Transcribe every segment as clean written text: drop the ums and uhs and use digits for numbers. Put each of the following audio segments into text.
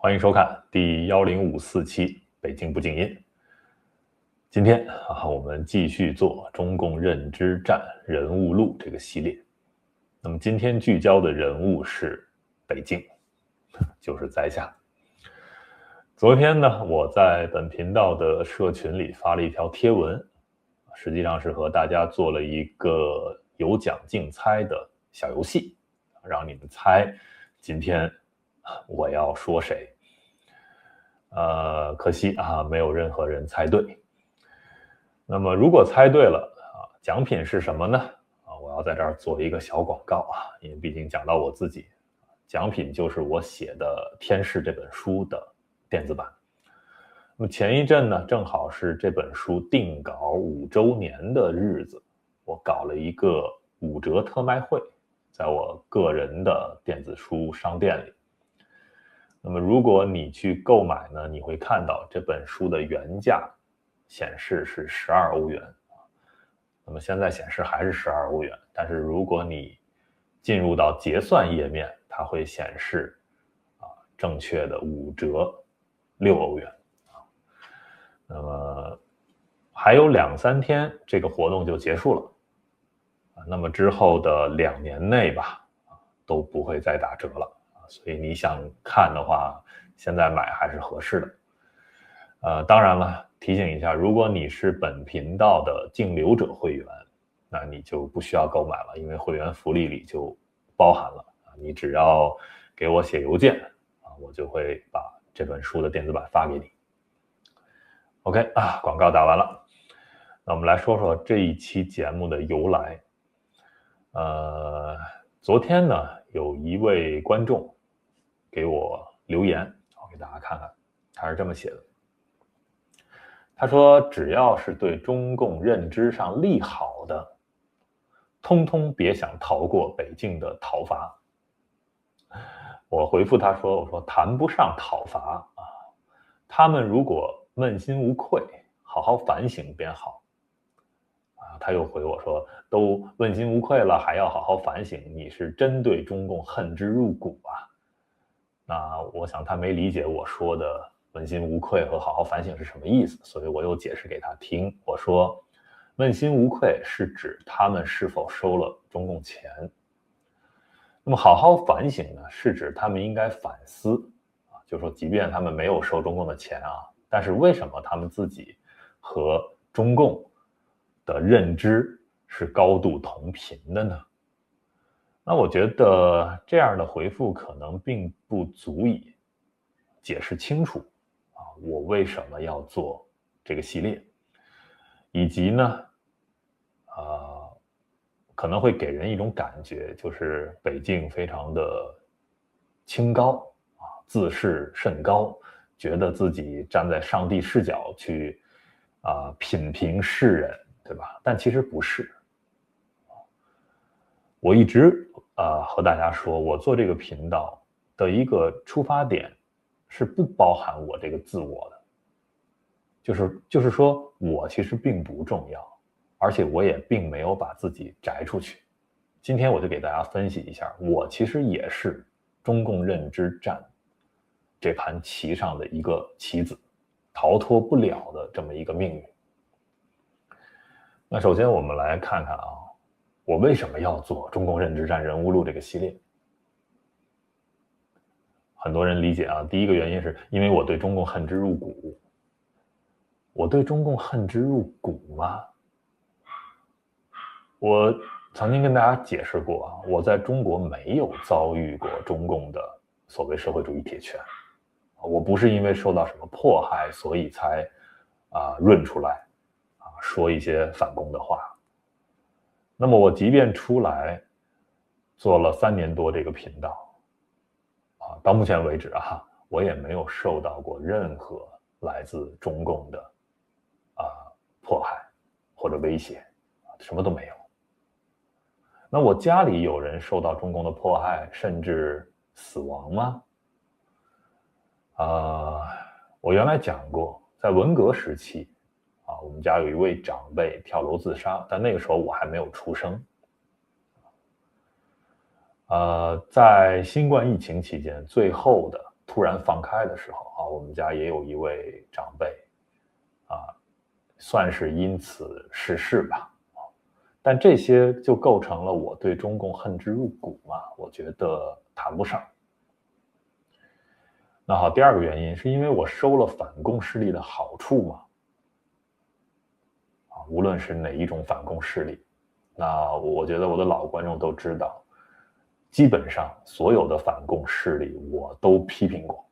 欢迎收看第1054期北京不静音。今天我们继续做中共认知战人物录这个系列。那么今天聚焦的人物是北京，就是在下。昨天呢，我在本频道的社群里发了一条贴文，实际上是和大家做了一个有奖竞猜的小游戏，让你们猜今天我要说谁。可惜没有任何人猜对。那么如果猜对了奖品是什么呢？我要在这儿做一个小广告因为毕竟讲到我自己，奖品就是我写的《天使》这本书的电子版。那么前一阵呢，正好是这本书定稿5周年的日子，我搞了一个5折特卖会，在我个人的电子书商店里。那么如果你去购买呢，你会看到这本书的原价显示是12欧元，那么现在显示还是12欧元，但是如果你进入到结算页面，它会显示正确的5折6欧元。那么还有2-3天这个活动就结束了，那么之后的2年内吧都不会再打折了。所以你想看的话，现在买还是合适的。当然了，提醒一下，如果你是本频道的净流者会员，那你就不需要购买了，因为会员福利里就包含了。你只要给我写邮件我就会把这本书的电子版发给你。OK 广告打完了，那我们来说说这一期节目的由来。昨天呢，有一位观众给我留言，我给大家看看，他是这么写的。他说，只要是对中共认知上利好的，通通别想逃过北京的讨伐。我回复他说，我说谈不上讨伐他们如果问心无愧，好好反省便好。他又回我说，都问心无愧了，还要好好反省，你是真对中共恨之入骨啊。那我想他没理解我说的问心无愧和好好反省是什么意思，所以我又解释给他听。我说，问心无愧是指他们是否收了中共钱，那么好好反省呢，是指他们应该反思就是说即便他们没有收中共的钱但是为什么他们自己和中共的认知是高度同频的呢？那我觉得这样的回复可能并不足以解释清楚我为什么要做这个系列，以及呢可能会给人一种感觉，就是北京非常的清高自视甚高，觉得自己站在上帝视角去品评世人，对吧？但其实不是。我一直和大家说，我做这个频道的一个出发点是不包含我这个自我的，就是说我其实并不重要，而且我也并没有把自己摘出去。今天我就给大家分析一下，我其实也是中共认知战这盘棋上的一个棋子，逃脱不了的这么一个命运。那首先我们来看看我为什么要做中共认知战人物录这个系列。很多人理解第一个原因是因为我对中共恨之入骨。我对中共恨之入骨吗？我曾经跟大家解释过我在中国没有遭遇过中共的所谓社会主义铁拳，我不是因为受到什么迫害所以才润出来说一些反攻的话。那么我即便出来做了3年多这个频道到目前为止我也没有受到过任何来自中共的迫害或者威胁，什么都没有。那我家里有人受到中共的迫害甚至死亡吗？我原来讲过，在文革时期我们家有一位长辈跳楼自杀，但那个时候我还没有出生。在新冠疫情期间最后的突然放开的时候啊，我们家也有一位长辈啊，算是因此逝世吧。但这些就构成了我对中共恨之入骨嘛？我觉得谈不上。那好，第二个原因是因为我收了反共势力的好处嘛？啊，无论是哪一种反共势力，那我觉得我的老观众都知道，基本上所有的反共势力我都批评过，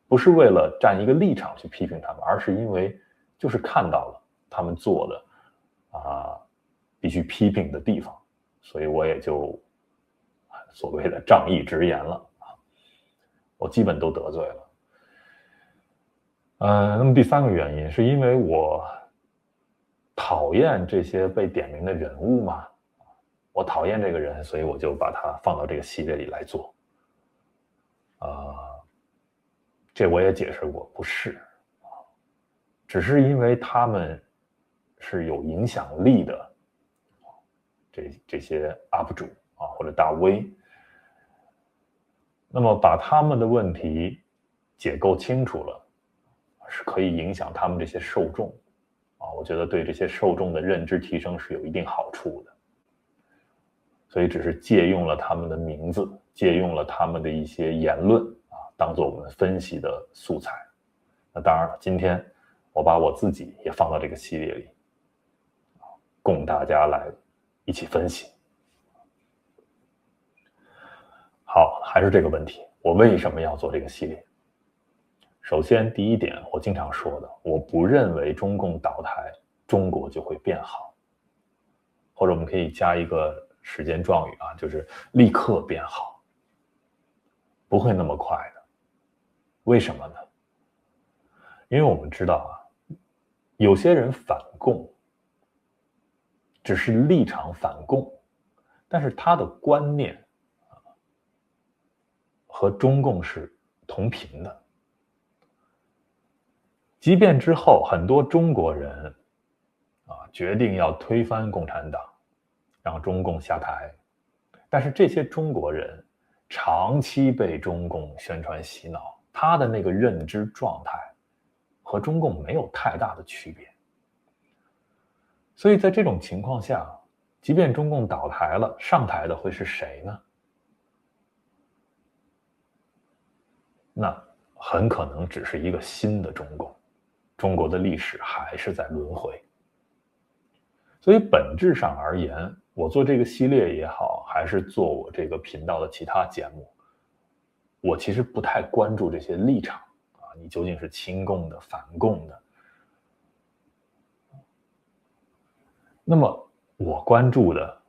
不是为了站一个立场去批评他们，而是因为就是看到了他们做的必须批评的地方，所以我也就所谓的仗义直言了啊，我基本都得罪了。那么第三个原因是因为我讨厌这些被点名的人物嘛，我讨厌这个人，所以我就把它放到这个系列里来做。这我也解释过，不是啊，只是因为他们是有影响力的这些 UP 主啊或者大 V，那么把他们的问题解构清楚了，是可以影响他们这些受众啊，我觉得对这些受众的认知提升是有一定好处的。所以只是借用了他们的名字，借用了他们的一些言论啊，当做我们分析的素材。那当然了，今天我把我自己也放到这个系列里，供大家来一起分析。好，还是这个问题，我为什么要做这个系列？首先，第一点，我经常说的，我不认为中共倒台，中国就会变好，或者我们可以加一个时间状语啊，就是立刻变好，不会那么快的。为什么呢？因为我们知道啊，有些人反共，只是立场反共，但是他的观念和中共是同频的。即便之后很多中国人决定要推翻共产党，让中共下台，但是这些中国人长期被中共宣传洗脑，他的那个认知状态和中共没有太大的区别。所以在这种情况下，即便中共倒台了，上台的会是谁呢？那很可能只是一个新的中共，中国的历史还是在轮回。所以本质上而言，我做这个系列也好，还是做我这个频道的其他节目，我其实不太关注这些立场啊，你究竟是亲共的、反共的。那么我关注的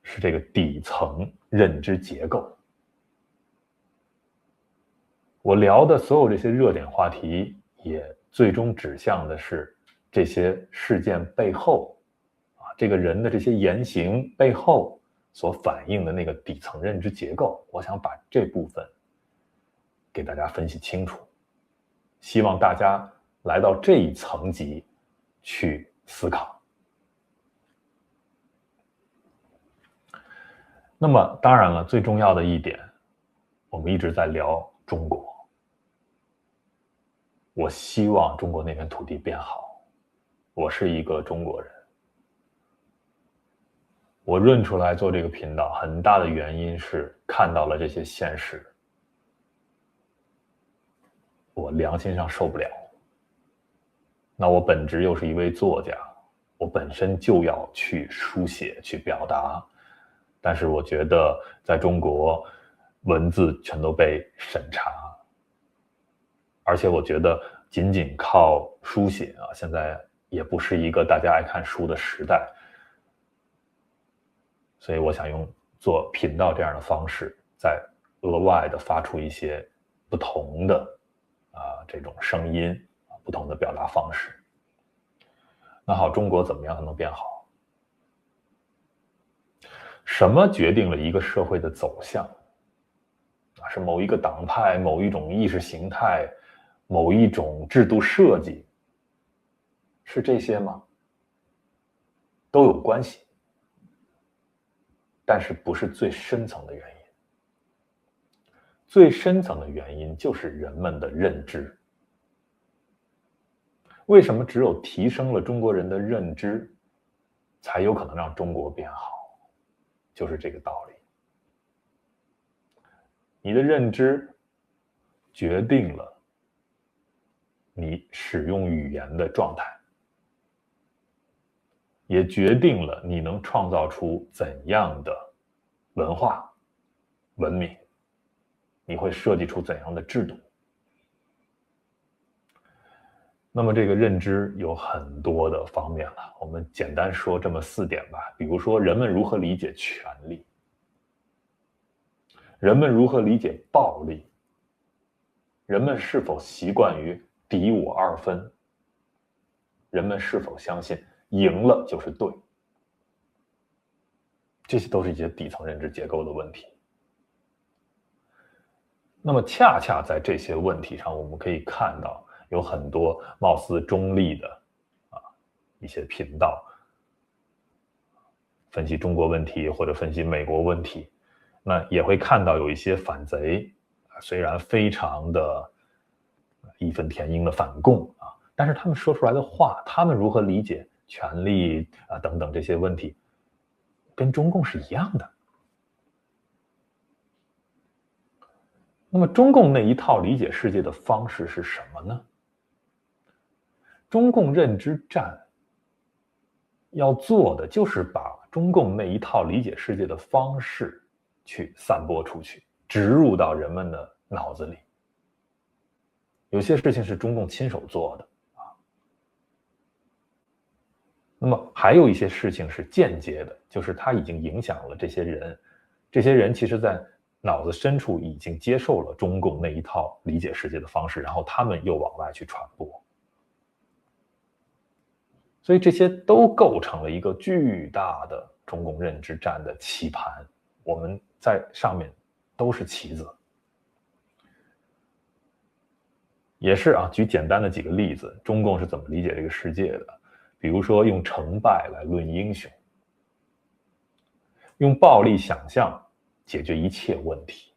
是这个底层认知结构。我聊的所有这些热点话题，也最终指向的是这些事件背后这个人的这些言行背后所反映的那个底层认知结构，我想把这部分给大家分析清楚，希望大家来到这一层级去思考。那么当然了，最重要的一点，我们一直在聊中国，我希望中国那片土地变好，我是一个中国人。我认出来做这个频道很大的原因是看到了这些现实，我良心上受不了。那我本职又是一位作家，我本身就要去书写去表达，但是我觉得在中国文字全都被审查，而且我觉得仅仅靠书写现在也不是一个大家爱看书的时代，所以我想用做频道这样的方式，再额外的发出一些不同的这种声音，不同的表达方式。那好，中国怎么样才能变好？什么决定了一个社会的走向？是某一个党派、某一种意识形态、某一种制度设计？是这些吗？都有关系，但是不是最深层的原因。最深层的原因就是人们的认知。为什么只有提升了中国人的认知，才有可能让中国变好？就是这个道理。你的认知决定了你使用语言的状态，也决定了你能创造出怎样的文化、文明，你会设计出怎样的制度。那么这个认知有很多的方面了，我们简单说这么4点吧。比如说，人们如何理解权力，人们如何理解暴力，人们是否习惯于敌我二分，人们是否相信赢了就是对，这些都是一些底层认知结构的问题。那么恰恰在这些问题上，我们可以看到有很多貌似中立的一些频道分析中国问题或者分析美国问题，那也会看到有一些反贼，虽然非常的义愤填膺的反共但是他们说出来的话，他们如何理解权力等等这些问题，跟中共是一样的。那么中共那一套理解世界的方式是什么呢？中共认知战要做的就是把中共那一套理解世界的方式去散播出去，植入到人们的脑子里。有些事情是中共亲手做的那么还有一些事情是间接的，就是它已经影响了这些人，这些人其实在脑子深处已经接受了中共那一套理解世界的方式，然后他们又往外去传播。所以这些都构成了一个巨大的中共认知战的棋盘，我们在上面都是棋子。也是举简单的几个例子，中共是怎么理解这个世界的？比如说用成败来论英雄，用暴力想象解决一切问题，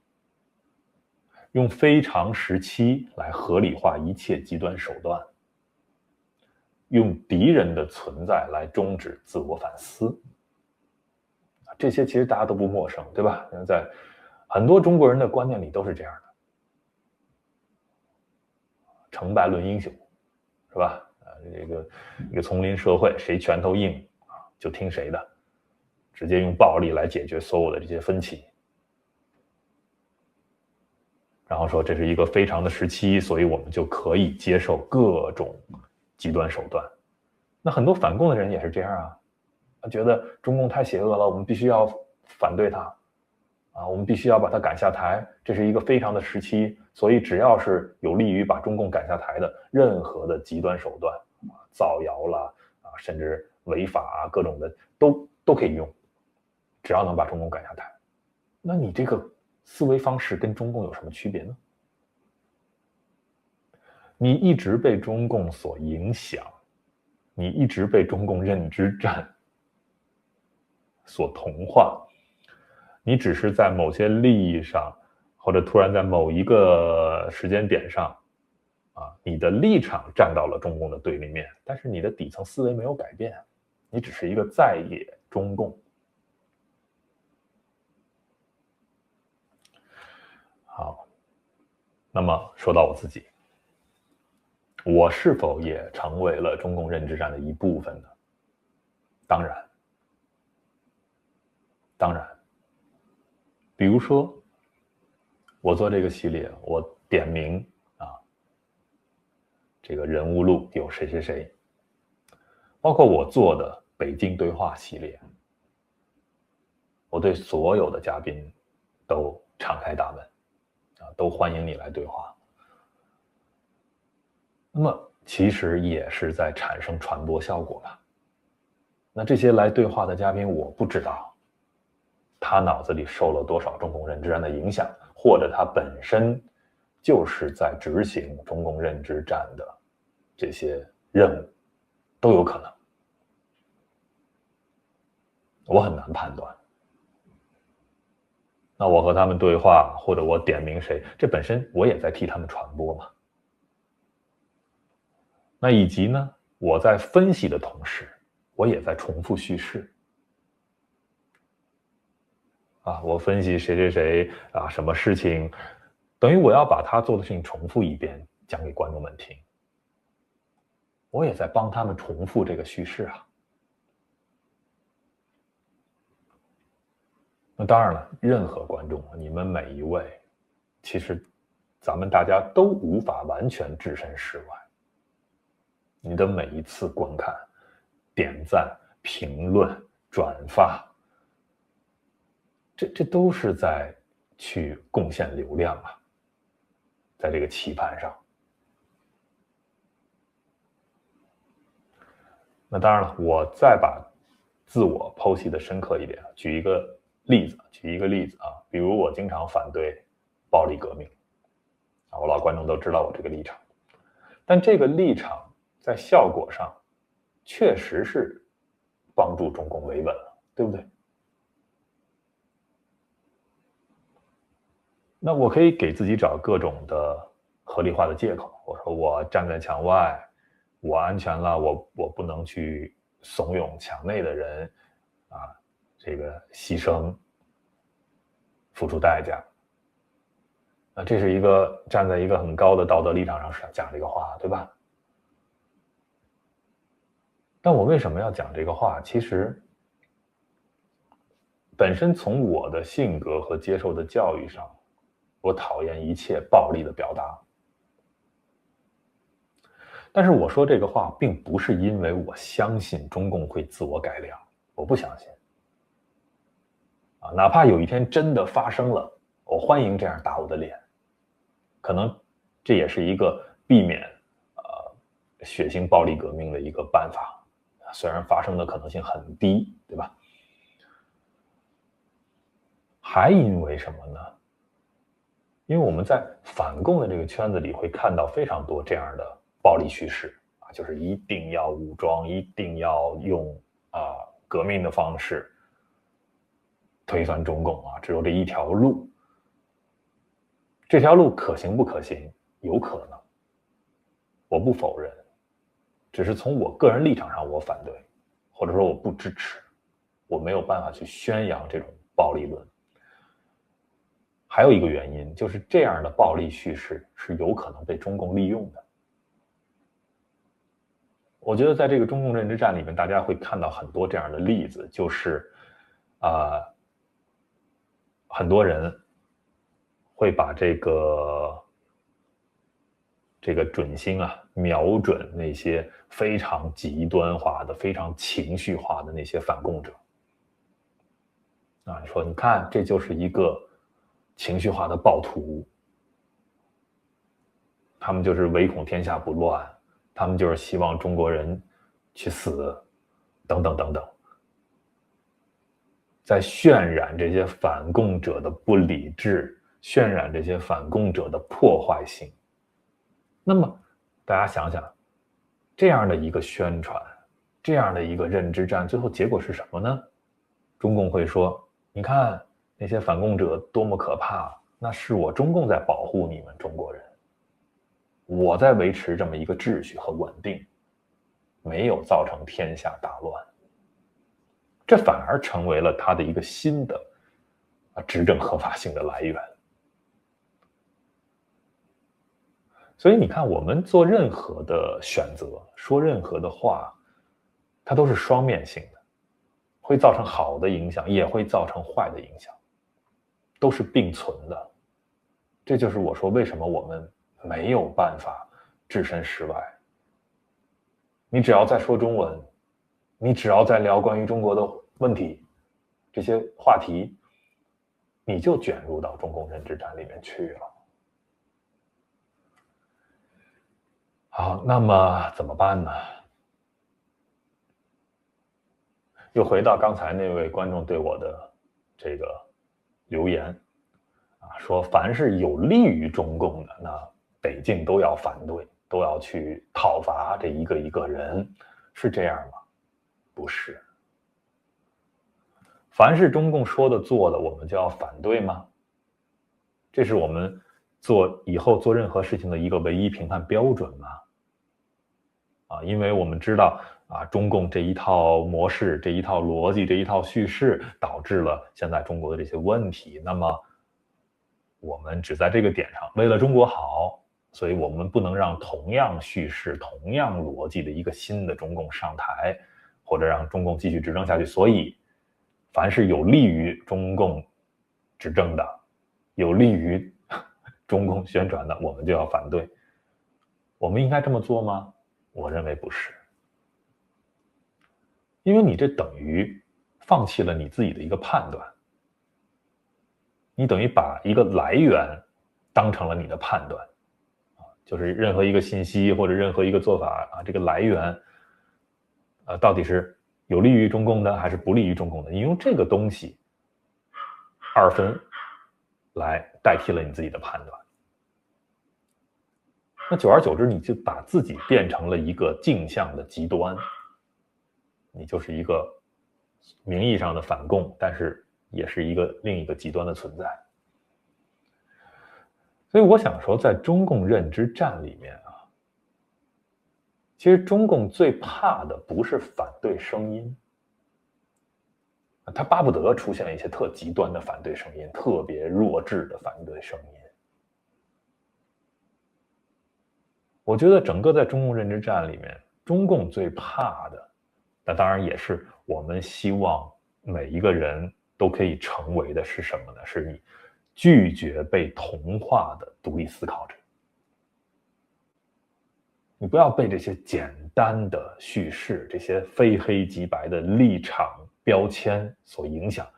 用非常时期来合理化一切极端手段，用敌人的存在来终止自我反思。这些其实大家都不陌生，对吧？在很多中国人的观念里都是这样的。成败论英雄，是吧？一个丛林社会，谁拳头硬就听谁的，直接用暴力来解决所有的这些分歧。然后说这是一个非常的时期，所以我们就可以接受各种极端手段。那很多反共的人也是这样觉得中共太邪恶了，我们必须要反对他我们必须要把他赶下台，这是一个非常的时期，所以只要是有利于把中共赶下台的任何的极端手段造谣了甚至违法各种的都可以用，只要能把中共赶下台。那你这个思维方式跟中共有什么区别呢？你一直被中共所影响，你一直被中共认知战所同化，你只是在某些利益上，或者突然在某一个时间点上你的立场站到了中共的对立面，但是你的底层思维没有改变，你只是一个在野中共。好，那么说到我自己，我是否也成为了中共认知战的一部分呢？当然，当然。比如说，我做这个系列，我点名这个人物录有谁谁谁，包括我做的北京对话系列，我对所有的嘉宾都敞开大门都欢迎你来对话。那么其实也是在产生传播效果吧。那这些来对话的嘉宾，我不知道他脑子里受了多少中共认知战的影响，或者他本身就是在执行中共认知战的这些任务，都有可能。我很难判断。那我和他们对话，或者我点名谁，这本身我也在替他们传播嘛。那以及呢，我在分析的同时，我也在重复叙事。我分析谁谁谁什么事情，等于我要把他做的事情重复一遍，讲给观众们听。我也在帮他们重复这个叙事啊。那当然了，任何观众，你们每一位，其实咱们大家都无法完全置身事外。你的每一次观看、点赞、评论、转发，这都是在去贡献流量啊，在这个棋盘上。那当然了，我再把自我剖析的深刻一点，举一个例子比如我经常反对暴力革命我老观众都知道我这个立场，但这个立场在效果上确实是帮助中共维稳了，对不对？那我可以给自己找各种的合理化的借口，我说我站在墙外，我安全了，我不能去怂恿墙内的人这个牺牲付出代价。这是一个站在一个很高的道德立场上讲这个话，对吧？但我为什么要讲这个话？其实本身从我的性格和接受的教育上，我讨厌一切暴力的表达。但是我说这个话并不是因为我相信中共会自我改良，我不相信哪怕有一天真的发生了，我欢迎这样打我的脸，可能这也是一个避免血腥暴力革命的一个办法，虽然发生的可能性很低，对吧？还因为什么呢？因为我们在反共的这个圈子里会看到非常多这样的暴力叙事就是一定要武装，一定要用革命的方式推翻中共只有这一条路。这条路可行不可行？有可能，我不否认，只是从我个人立场上我反对，或者说我不支持，我没有办法去宣扬这种暴力论。还有一个原因就是这样的暴力叙事是有可能被中共利用的。我觉得在这个中共认知战里面，大家会看到很多这样的例子，就是很多人会把这个准星瞄准那些非常极端化的、非常情绪化的那些反共者你说你看这就是一个情绪化的暴徒，他们就是唯恐天下不乱，他们就是希望中国人去死，等等等等，在渲染这些反共者的不理智，渲染这些反共者的破坏性。那么大家想想，这样的一个宣传，这样的一个认知战，最后结果是什么呢？中共会说，你看那些反共者多么可怕，那是我中共在保护你们中国人，我在维持这么一个秩序和稳定，没有造成天下大乱。这反而成为了他的一个新的执政合法性的来源。所以你看，我们做任何的选择，说任何的话，它都是双面性的，会造成好的影响，也会造成坏的影响，都是并存的。这就是我说为什么我们没有办法置身事外。你只要在说中文，你只要在聊关于中国的问题，这些话题，你就卷入到中共认知战里面去了。好，那么怎么办呢？又回到刚才那位观众对我的这个留言说凡是有利于中共的，那北京都要反对，都要去讨伐这一个一个人，是这样吗？不是。凡是中共说的做的，我们就要反对吗？这是我们以后做任何事情的一个唯一评判标准吗？因为我们知道中共这一套模式、这一套逻辑、这一套叙事导致了现在中国的这些问题。那么我们只在这个点上，为了中国好，所以我们不能让同样叙事、同样逻辑的一个新的中共上台，或者让中共继续执政下去。所以凡是有利于中共执政的、有利于中共宣传的，我们就要反对。我们应该这么做吗？我认为不是，因为你这等于放弃了你自己的一个判断，你等于把一个来源当成了你的判断，就是任何一个信息或者任何一个做法这个来源到底是有利于中共的还是不利于中共的，你用这个东西二分来代替了你自己的判断。那久而久之，你就把自己变成了一个镜像的极端，你就是一个名义上的反共，但是也是另一个极端的存在。所以我想说，在中共认知战里面其实中共最怕的不是反对声音，他巴不得出现一些特极端的反对声音，特别弱智的反对声音。我觉得整个在中共认知战里面，中共最怕的，那当然也是我们希望每一个人都可以成为的是什么呢？是你拒绝被同化的独立思考者。你不要被这些简单的叙事、这些非黑即白的立场标签所影响，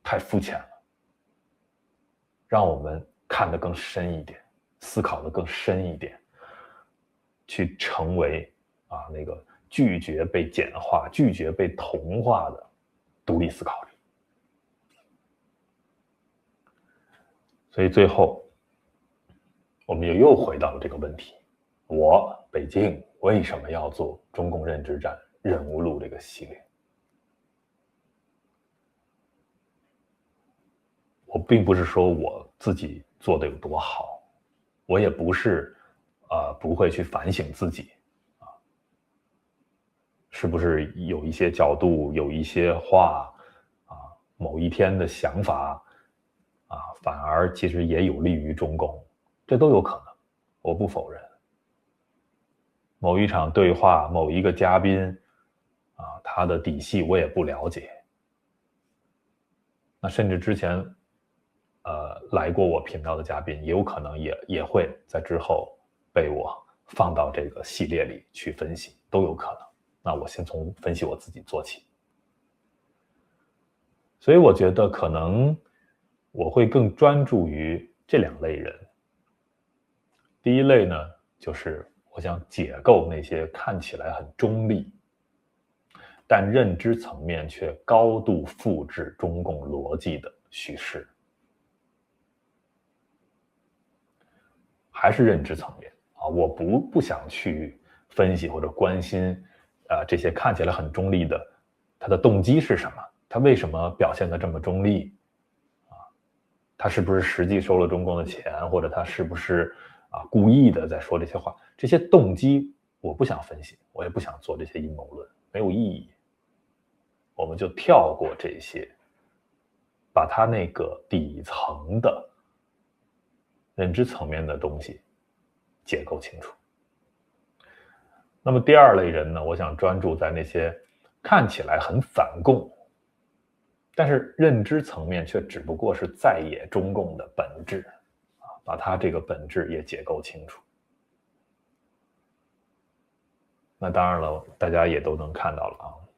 太肤浅了。让我们看得更深一点，思考得更深一点，去成为那个拒绝被简化、拒绝被同化的独立思考者。所以最后，我们又回到了这个问题：北京为什么要做中共认知战任务录这个系列？我并不是说我自己做的有多好，我也不是不会去反省自己是不是有一些角度、有一些话某一天的想法反而其实也有利于中共，这都有可能，我不否认。某一场对话，某一个嘉宾他的底细我也不了解。那甚至之前来过我频道的嘉宾，也有可能也会在之后被我放到这个系列里去分析，都有可能。那我先从分析我自己做起。所以我觉得可能我会更专注于这两类人。第一类呢，就是我想解构那些看起来很中立，但认知层面却高度复制中共逻辑的叙事。还是认知层面我不想去分析或者关心这些看起来很中立的，他的动机是什么？他为什么表现得这么中立？他是不是实际收了中共的钱，或者他是不是故意的在说这些话？这些动机我不想分析，我也不想做这些阴谋论，没有意义。我们就跳过这些，把他那个底层的认知层面的东西解构清楚。那么第二类人呢，我想专注在那些看起来很反共，但是认知层面却只不过是在野中共的本质把它这个本质也解构清楚。那当然了，大家也都能看到了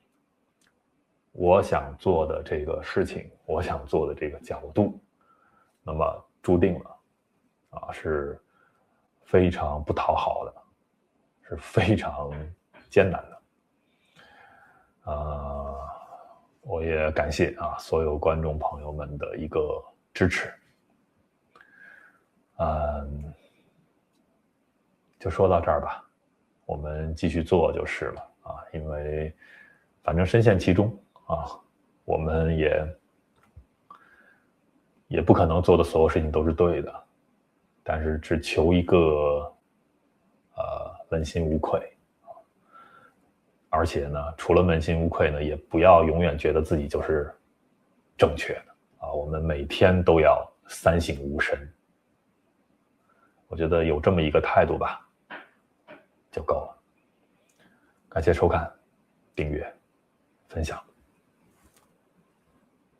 我想做的这个事情，我想做的这个角度，那么注定了是非常不讨好的，是非常艰难的。我也感谢所有观众朋友们的一个支持。就说到这儿吧，我们继续做就是了因为反正深陷其中我们也也不可能做的所有事情都是对的，但是只求一个问心无愧。而且呢，除了问心无愧呢，也不要永远觉得自己就是正确的啊。我们每天都要三省吾身，我觉得有这么一个态度吧，就够了。感谢收看、订阅、分享。